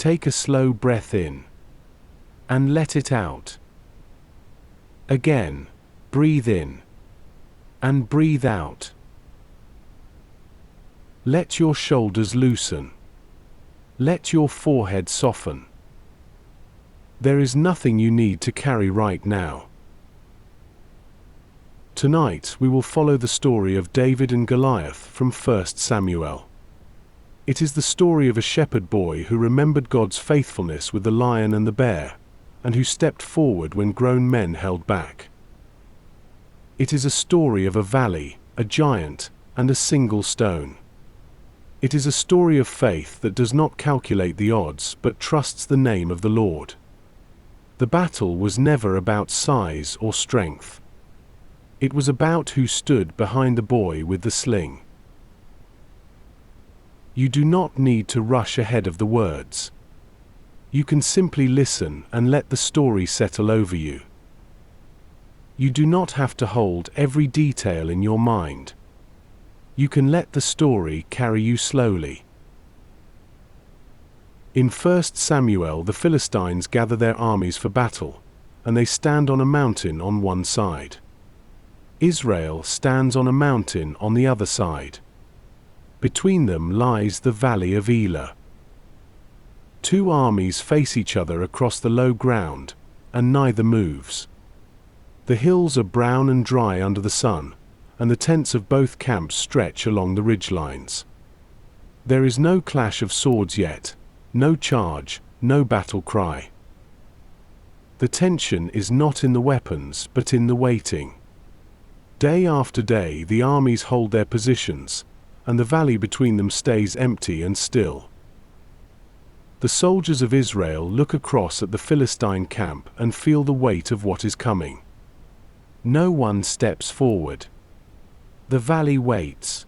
Take a slow breath in and let it out. Again, breathe in and breathe out. Let your shoulders loosen. Let your forehead soften. There is nothing you need to carry right now. Tonight we will follow the story of David and Goliath from 1 Samuel. It is the story of a shepherd boy who remembered God's faithfulness with the lion and the bear, and who stepped forward when grown men held back. It is a story of a valley, a giant, and a single stone. It is a story of faith that does not calculate the odds but trusts the name of the Lord. The battle was never about size or strength. It was about who stood behind the boy with the sling. You do not need to rush ahead of the words. You can simply listen and let the story settle over you. You do not have to hold every detail in your mind. You can let the story carry you slowly. In 1 Samuel, the Philistines gather their armies for battle, and they stand on a mountain on one side. Israel stands on a mountain on the other side. Between them lies the valley of Elah. Two armies face each other across the low ground, and neither moves. The hills are brown and dry under the sun, and the tents of both camps stretch along the ridgelines. There is no clash of swords yet, no charge, no battle cry. The tension is not in the weapons but in the waiting. Day after day the armies hold their positions, and the valley between them stays empty and still. The soldiers of Israel look across at the Philistine camp and feel the weight of what is coming. No one steps forward. The valley waits.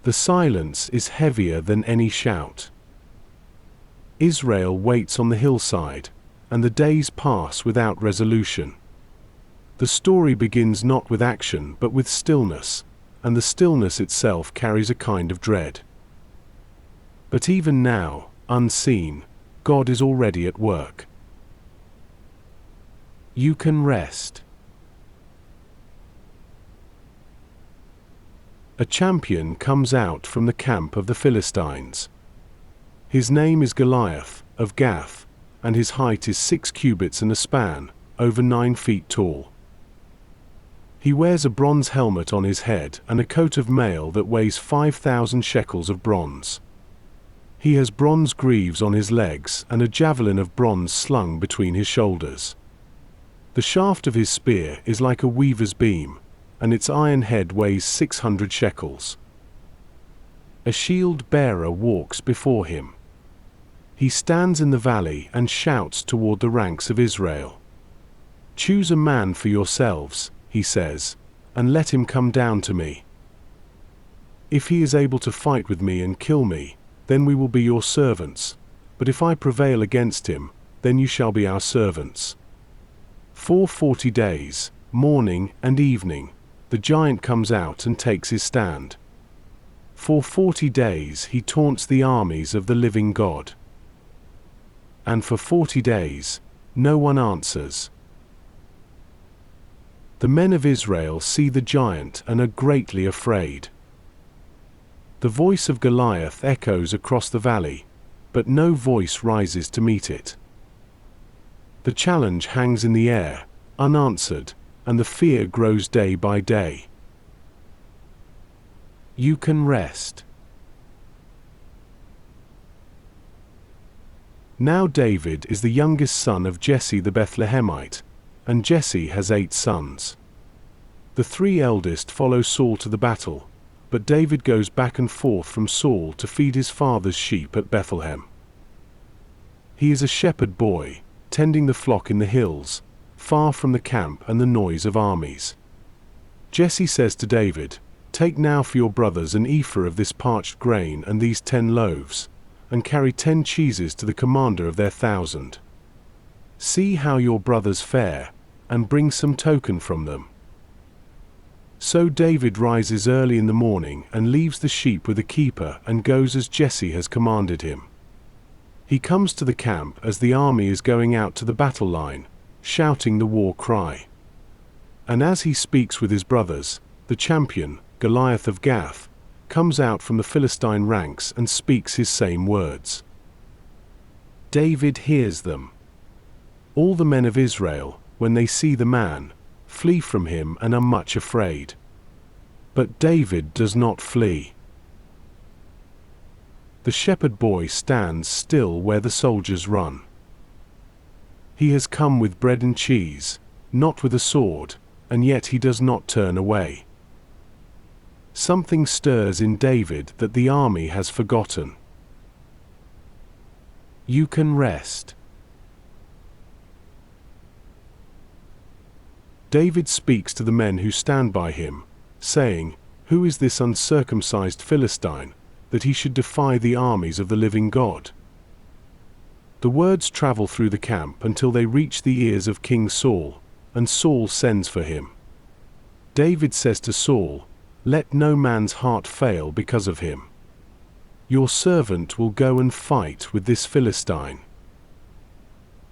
The silence is heavier than any shout. Israel waits on the hillside, and the days pass without resolution. The story begins not with action but with stillness, and the stillness itself carries a kind of dread. But even now, unseen, God is already at work. You can rest. A champion comes out from the camp of the Philistines. His name is Goliath, of Gath, and his height is 6 cubits and a span, over 9 feet tall. He wears a bronze helmet on his head and a coat of mail that weighs 5,000 shekels of bronze. He has bronze greaves on his legs and a javelin of bronze slung between his shoulders. The shaft of his spear is like a weaver's beam, and its iron head weighs 600 shekels. A shield bearer walks before him. He stands in the valley and shouts toward the ranks of Israel. "Choose a man for yourselves," he says, "and let him come down to me. If he is able to fight with me and kill me, then we will be your servants, but if I prevail against him, then you shall be our servants." For 40 days, morning and evening, the giant comes out and takes his stand. For 40 days he taunts the armies of the living God. And for 40 days, no one answers. The men of Israel see the giant and are greatly afraid. The voice of Goliath echoes across the valley, but no voice rises to meet it. The challenge hangs in the air, unanswered, and the fear grows day by day. You can rest. Now David is the youngest son of Jesse the Bethlehemite, and Jesse has 8 sons. The 3 eldest follow Saul to the battle, but David goes back and forth from Saul to feed his father's sheep at Bethlehem. He is a shepherd boy, tending the flock in the hills, far from the camp and the noise of armies. Jesse says to David, "Take now for your brothers an ephah of this parched grain and these 10 loaves, and carry 10 cheeses to the commander of their 1,000. See how your brothers fare, and bring some token from them." So David rises early in the morning and leaves the sheep with a keeper and goes as Jesse has commanded him. He comes to the camp as the army is going out to the battle line, shouting the war cry. And as he speaks with his brothers, the champion, Goliath of Gath, comes out from the Philistine ranks and speaks his same words. David hears them. All the men of Israel, when they see the man, flee from him and are much afraid. But David does not flee. The shepherd boy stands still where the soldiers run. He has come with bread and cheese, not with a sword, and yet he does not turn away. Something stirs in David that the army has forgotten. You can rest. David speaks to the men who stand by him, saying, "Who is this uncircumcised Philistine, that he should defy the armies of the living God?" The words travel through the camp until they reach the ears of King Saul, and Saul sends for him. David says to Saul, "Let no man's heart fail because of him. Your servant will go and fight with this Philistine."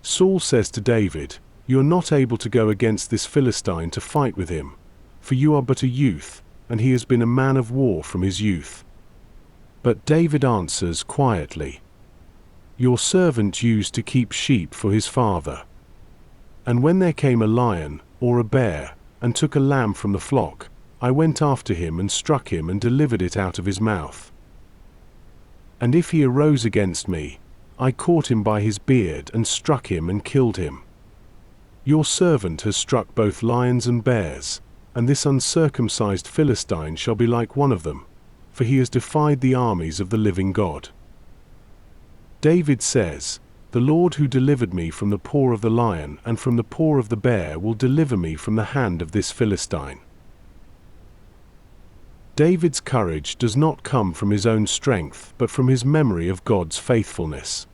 Saul says to David, "You are not able to go against this Philistine to fight with him, for you are but a youth, and he has been a man of war from his youth." But David answers quietly, "Your servant used to keep sheep for his father. And when there came a lion, or a bear, and took a lamb from the flock, I went after him and struck him and delivered it out of his mouth. And if he arose against me, I caught him by his beard and struck him and killed him. Your servant has struck both lions and bears, and this uncircumcised Philistine shall be like one of them, for he has defied the armies of the living God." David says, "The Lord who delivered me from the paw of the lion and from the paw of the bear will deliver me from the hand of this Philistine." David's courage does not come from his own strength, but from his memory of God's faithfulness.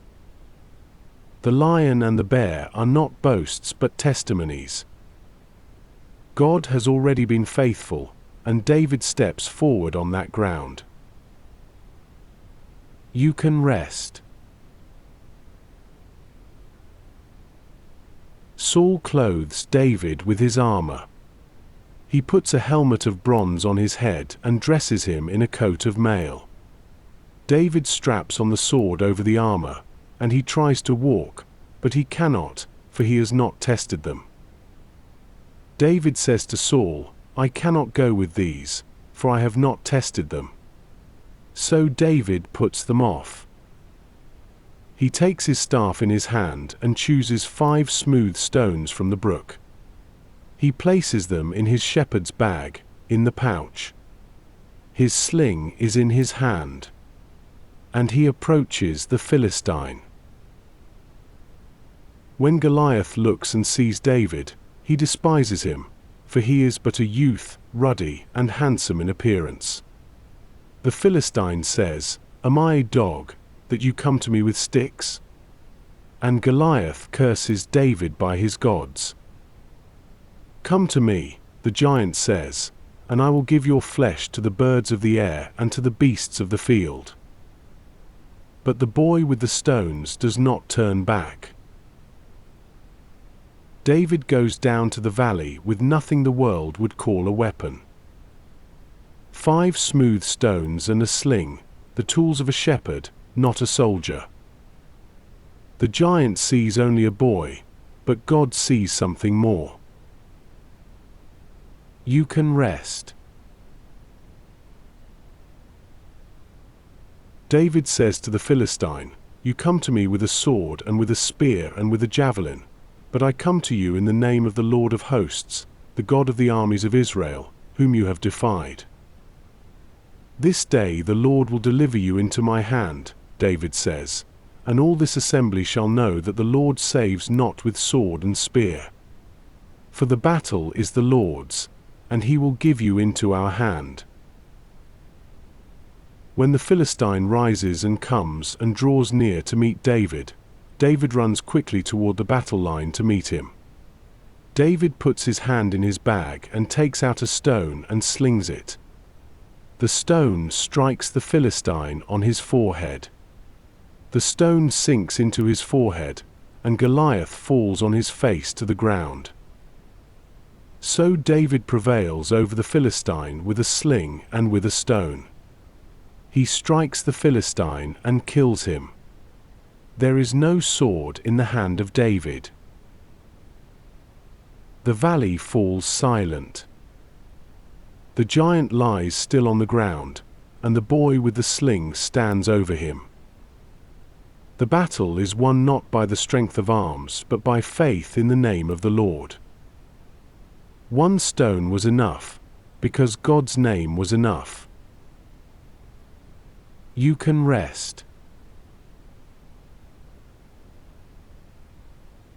The lion and the bear are not boasts but testimonies. God has already been faithful, and David steps forward on that ground. You can rest. Saul clothes David with his armor. He puts a helmet of bronze on his head and dresses him in a coat of mail. David straps on the sword over the armor, and he tries to walk, but he cannot, for he has not tested them. David says to Saul, "I cannot go with these, for I have not tested them." So David puts them off. He takes his staff in his hand and chooses 5 smooth stones from the brook. He places them in his shepherd's bag, in the pouch. His sling is in his hand. And he approaches the Philistine. When Goliath looks and sees David, he despises him, for he is but a youth, ruddy and handsome in appearance. The Philistine says, "Am I a dog, that you come to me with sticks?" And Goliath curses David by his gods. "Come to me," the giant says, "and I will give your flesh to the birds of the air and to the beasts of the field." But the boy with the stones does not turn back. David goes down to the valley with nothing the world would call a weapon. 5 smooth stones and a sling, the tools of a shepherd, not a soldier. The giant sees only a boy, but God sees something more. You can rest. David says to the Philistine, "You come to me with a sword and with a spear and with a javelin, but I come to you in the name of the Lord of hosts, the God of the armies of Israel, whom you have defied. This day the Lord will deliver you into my hand," David says, "and all this assembly shall know that the Lord saves not with sword and spear. For the battle is the Lord's, and he will give you into our hand." When the Philistine rises and comes and draws near to meet David, David runs quickly toward the battle line to meet him. David puts his hand in his bag and takes out a stone and slings it. The stone strikes the Philistine on his forehead. The stone sinks into his forehead, and Goliath falls on his face to the ground. So David prevails over the Philistine with a sling and with a stone. He strikes the Philistine and kills him. There is no sword in the hand of David. The valley falls silent. The giant lies still on the ground, and the boy with the sling stands over him. The battle is won not by the strength of arms, but by faith in the name of the Lord. One stone was enough, because God's name was enough. You can rest.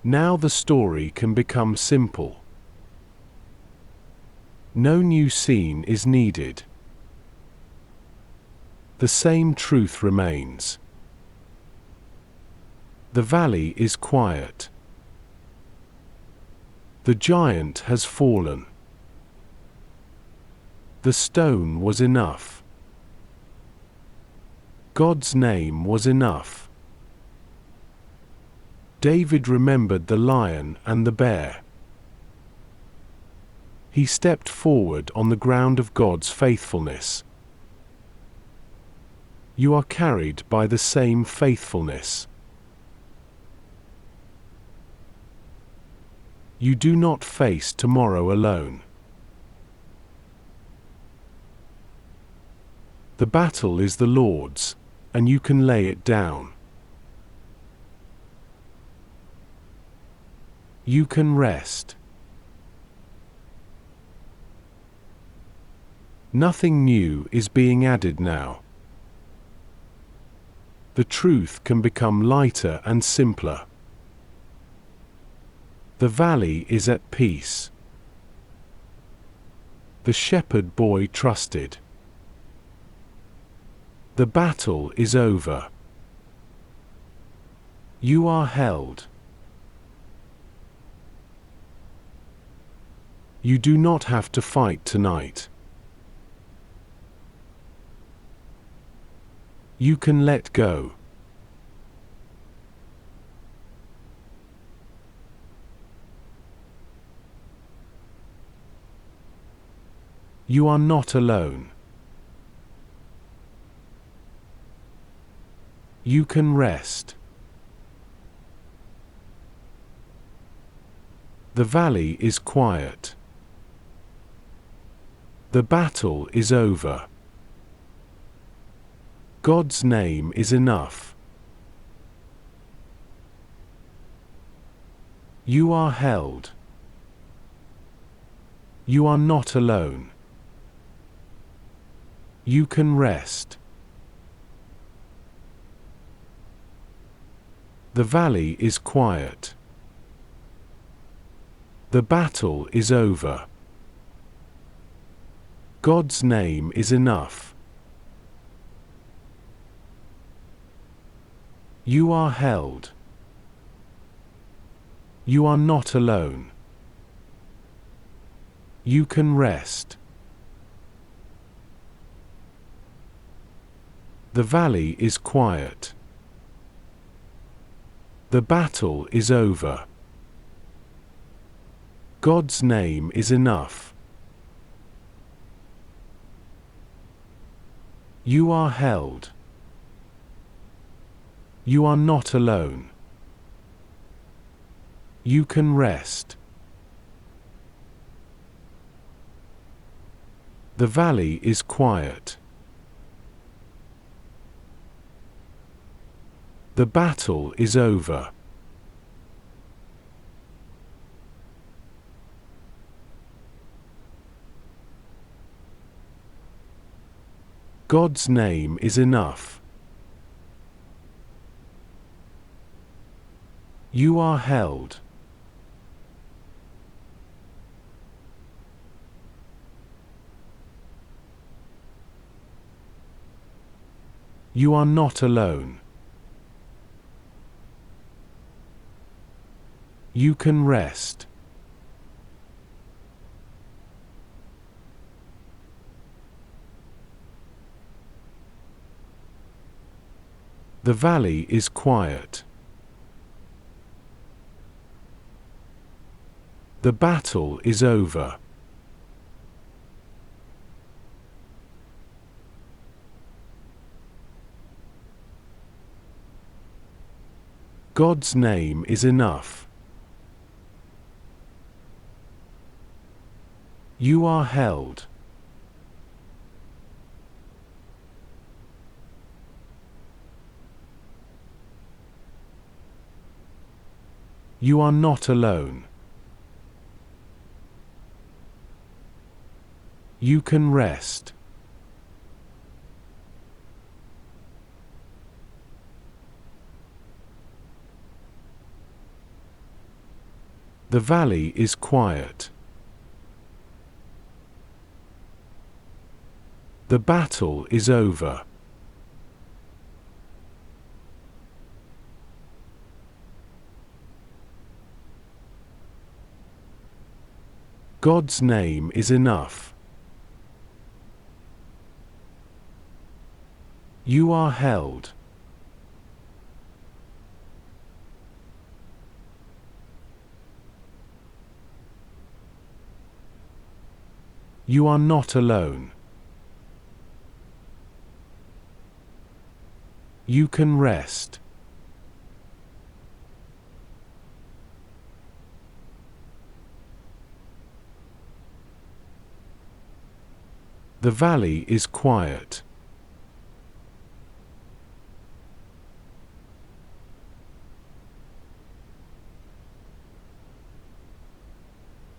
Now the story can become simple. No new scene is needed. The same truth remains. The valley is quiet. The giant has fallen. The stone was enough. God's name was enough. David remembered the lion and the bear. He stepped forward on the ground of God's faithfulness. You are carried by the same faithfulness. You do not face tomorrow alone. The battle is the Lord's, and you can lay it down. You can rest. Nothing new is being added now. The truth can become lighter and simpler. The valley is at peace. The shepherd boy trusted. The battle is over. You are held. You do not have to fight tonight. You can let go. You are not alone. You can rest. The valley is quiet. The battle is over. God's name is enough. You are held. You are not alone. You can rest. The valley is quiet. The battle is over. God's name is enough. You are held. You are not alone. You can rest. The valley is quiet. The battle is over. God's name is enough. You are held. You are not alone. You can rest. The valley is quiet. The battle is over. God's name is enough. You are held. You are not alone. You can rest. The valley is quiet. The battle is over. God's name is enough. You are held. You are not alone. You can rest. The valley is quiet. The battle is over. God's name is enough. You are held. You are not alone. You can rest. The valley is quiet.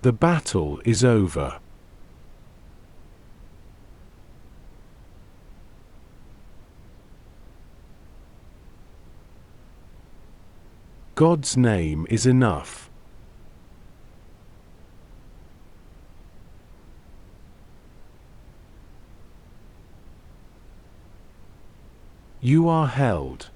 The battle is over. God's name is enough. You are held.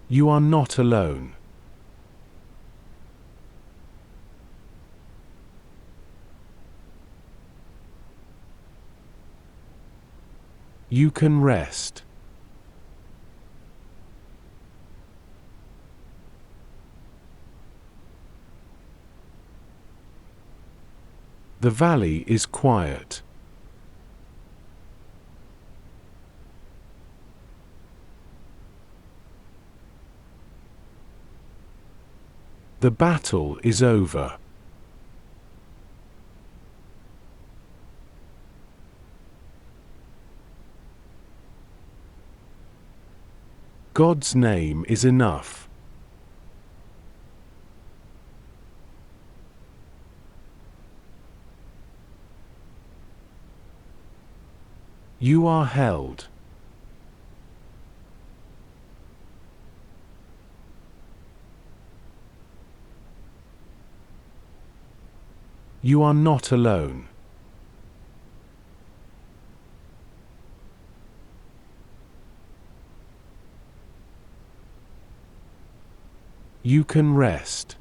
You are not alone. You can rest. The valley is quiet. The battle is over. God's name is enough. You are held. You are not alone. You can rest.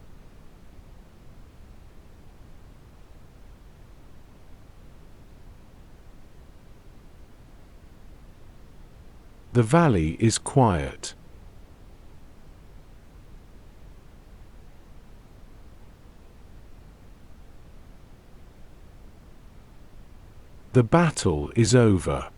The valley is quiet. The battle is over.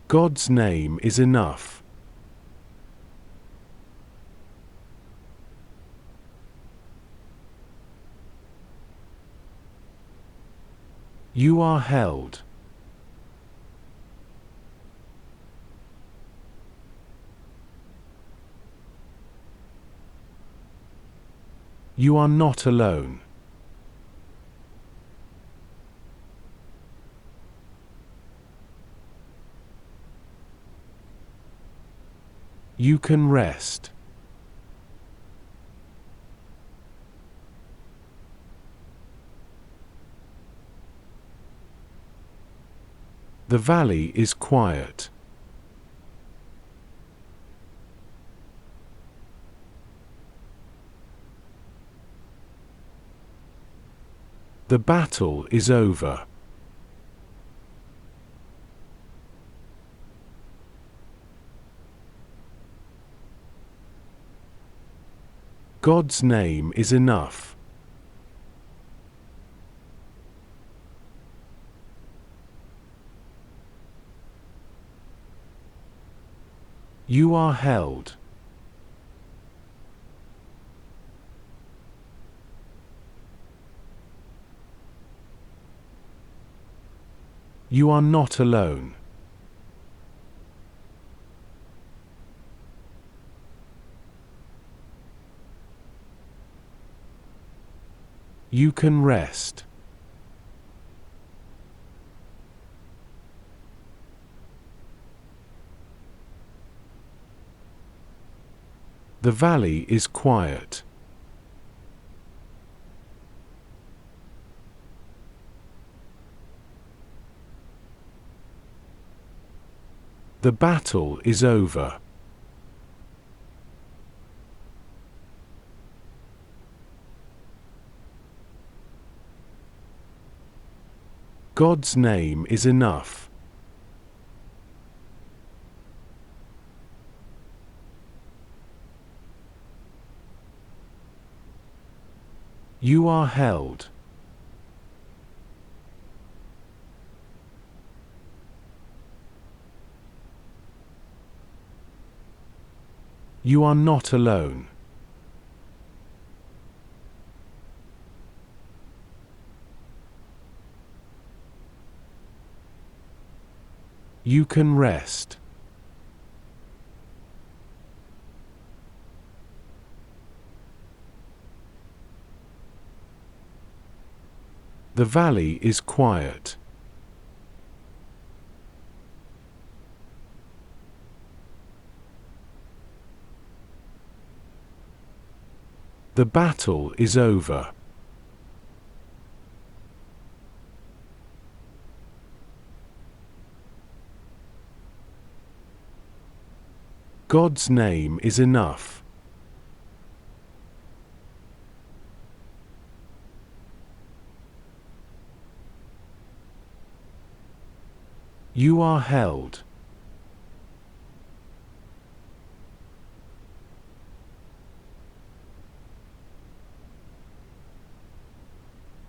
God's name is enough. You are held. You are not alone. You can rest. The valley is quiet. The battle is over. God's name is enough. You are held. You are not alone. You can rest. The valley is quiet. The battle is over. God's name is enough. You are held. You are not alone. You can rest. The valley is quiet. The battle is over. God's name is enough. You are held.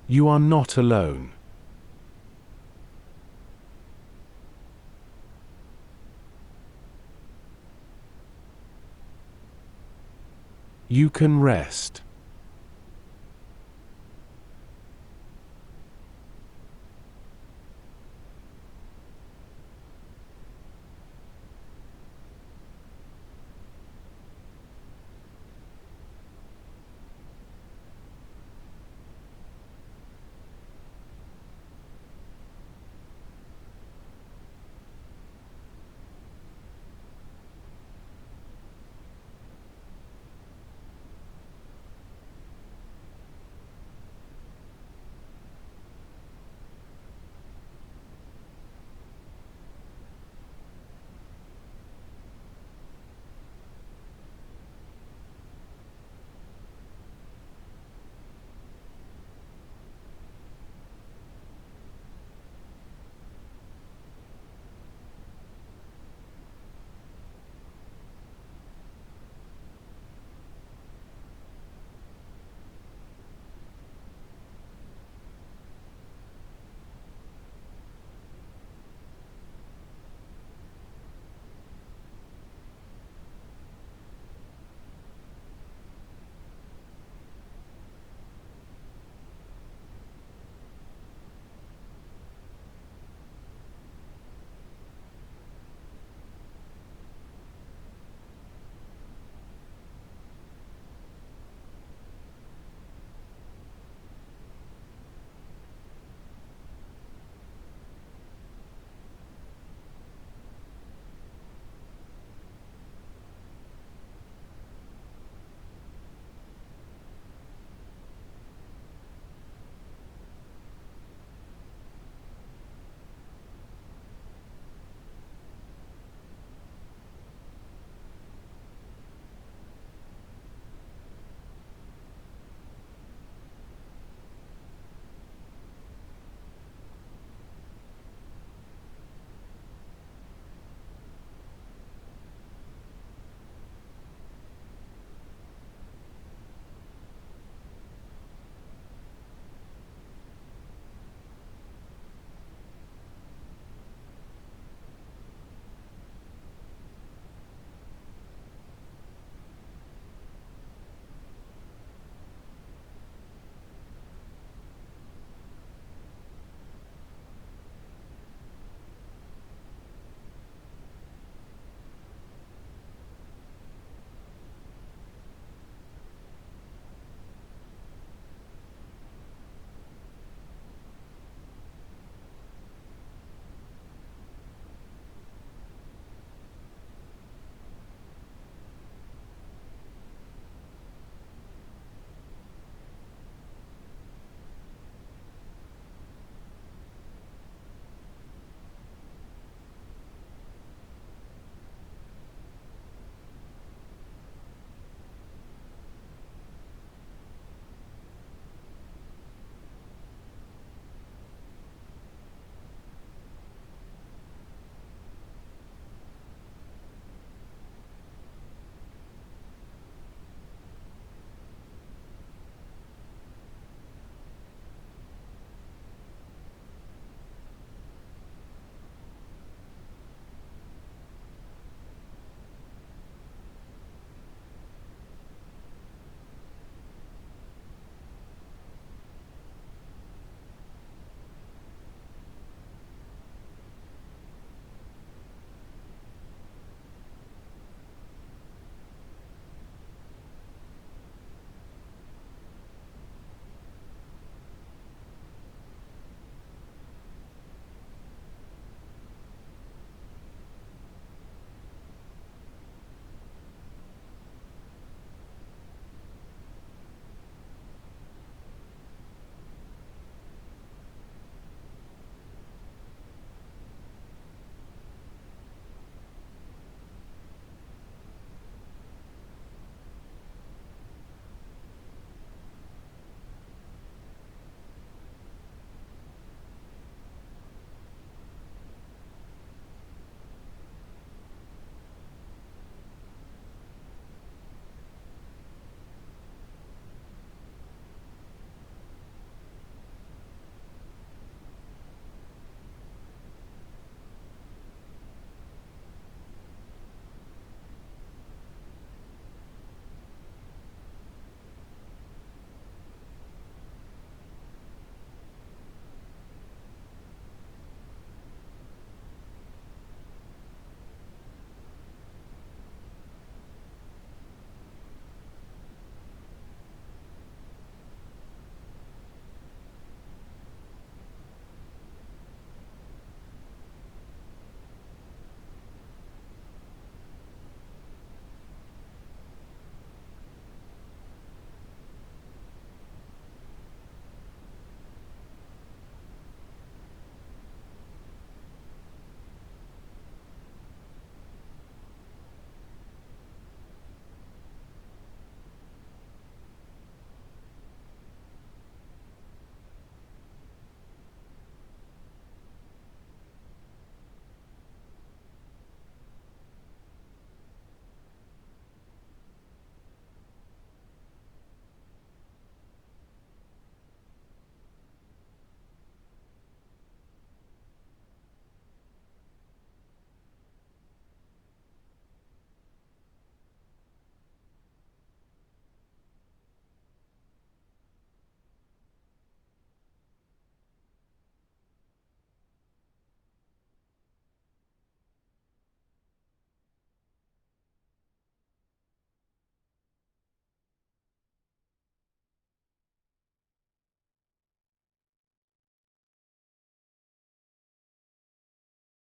You are not alone. You can rest.